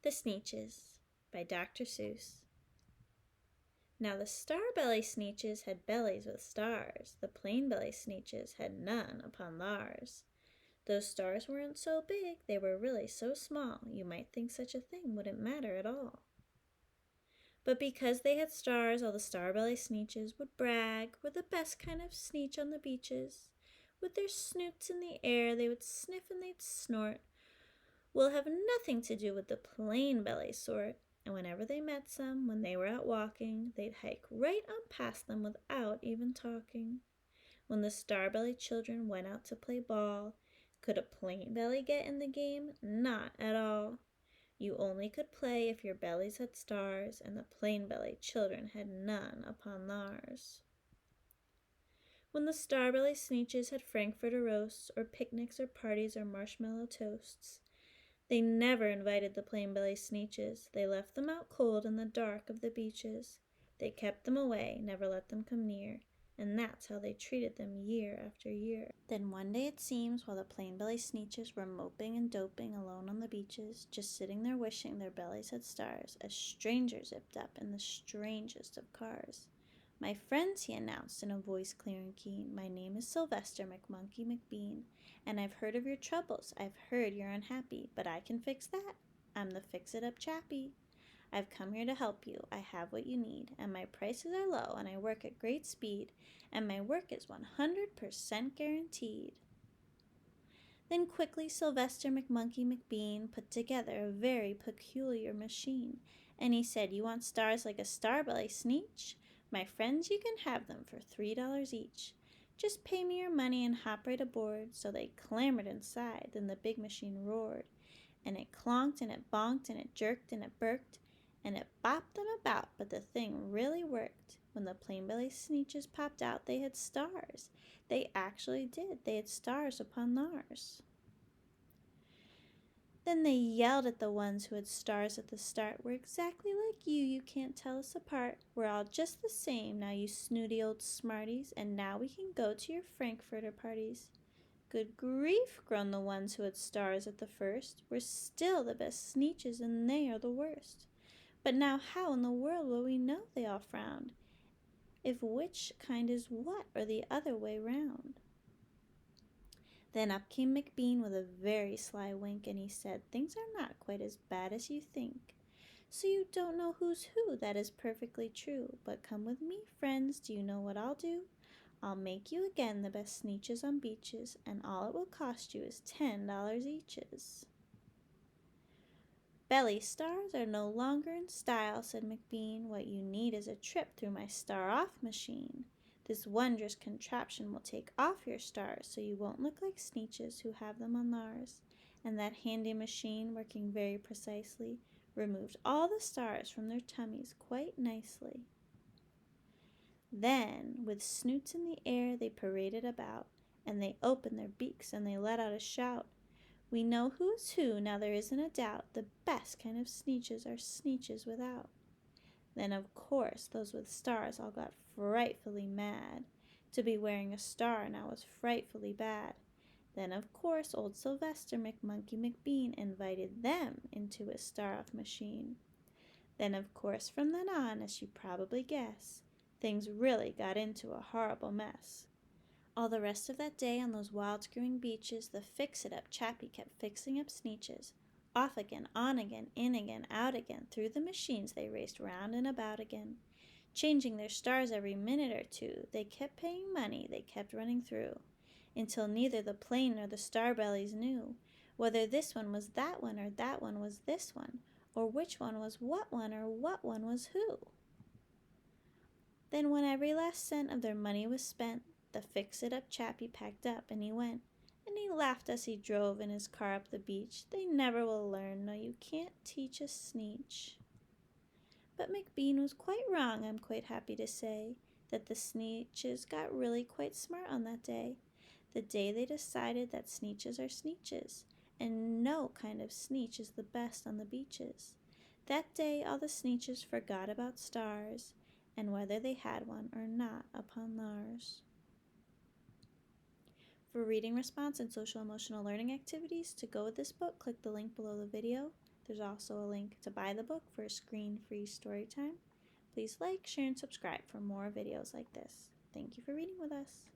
The Sneetches by Dr. Seuss. Now the star-belly Sneetches had bellies with stars. The plain-belly Sneetches had none upon theirs. Those stars weren't so big, they were really so small, you might think such a thing wouldn't matter at all. But because they had stars, all the star-belly Sneetches would brag, we're the best kind of Sneetch on the beaches. With their snoots in the air, they would sniff and they'd snort. We'll have nothing to do with the plain-belly sort. And whenever they met some, when they were out walking, they'd hike right on past them without even talking. When the star-belly children went out to play ball, could a plain belly get in the game? Not at all. You only could play if your bellies had stars, and the plain-belly children had none upon theirs. When the star-belly Sneetches had frankfurter roasts, or picnics, or parties, or marshmallow toasts, they never invited the plain-belly Sneetches. They left them out cold in the dark of the beaches. They kept them away, never let them come near, and that's how they treated them year after year. Then one day it seems, while the plain-belly Sneetches were moping and doping alone on the beaches, just sitting there wishing their bellies had stars, a stranger zipped up in the strangest of cars. "My friends," he announced in a voice clear and keen, "my name is Sylvester McBean, and I've heard of your troubles. I've heard you're unhappy, but I can fix that. I'm the fix-it-up chappie. I've come here to help you. I have what you need, and my prices are low, and I work at great speed, and my work is 100% guaranteed." Then quickly Sylvester McBean put together a very peculiar machine, and he said, "You want stars like a star-belly Sneetch? My friends, you can have them for $3 each. Just pay me your money and hop right aboard." So they clambered inside, then the big machine roared, and it clonked and it bonked and it jerked and it burked, and it bopped them about, but the thing really worked. When the plain-belly Sneetches popped out, they had stars. They actually did. They had stars upon theirs. Then they yelled at the ones who had stars at the start, "We're exactly like you can't tell us apart. We're all just the same, now you snooty old smarties, and now we can go to your frankfurter parties." "Good grief," groaned the ones who had stars at the first, "we're still the best Sneetches, and they are the worst. But now how in the world will we know," they all frowned, "if which kind is what, or the other way round?" Then up came McBean with a very sly wink, and he said, "Things are not quite as bad as you think. So you don't know who's who, that is perfectly true. But come with me, friends, do you know what I'll do? I'll make you again the best Sneetches on beaches, and all it will cost you is $10 eaches." "Belly stars are no longer in style," said McBean. "What you need is a trip through my star-off machine. This wondrous contraption will take off your stars, so you won't look like Sneetches who have them on theirs." And that handy machine, working very precisely, removed all the stars from their tummies quite nicely. Then, with snoots in the air, they paraded about, and they opened their beaks and they let out a shout, "We know who's who, now there isn't a doubt. The best kind of Sneetches are Sneetches without." Then, of course, those with stars all got frightfully mad. To be wearing a star now was frightfully bad. Then, of course, old Sylvester McBean invited them into his star-off machine. Then, of course, from then on, as you probably guess, things really got into a horrible mess. All the rest of that day on those wild-screwing beaches, the fix-it-up chappie kept fixing up Sneetches. Off again, on again, in again, out again, through the machines they raced round and about again, changing their stars every minute or two. They kept paying money, they kept running through, until neither the plain nor the star-bellies knew whether this one was that one or that one was this one, or which one was what one or what one was who. Then when every last cent of their money was spent, the fix-it-up chappie packed up and he went, and he laughed as he drove in his car up the beach. "They never will learn, no, you can't teach a Sneetch." But McBean was quite wrong, I'm quite happy to say, that the Sneetches got really quite smart on that day. The day they decided that Sneetches are Sneetches, and no kind of Sneetch is the best on the beaches. That day all the Sneetches forgot about stars, and whether they had one or not upon theirs. For reading response and social emotional learning activities to go with this book, click the link below the video. There's also a link to buy the book for a screen-free story time. Please like, share, and subscribe for more videos like this. Thank you for reading with us.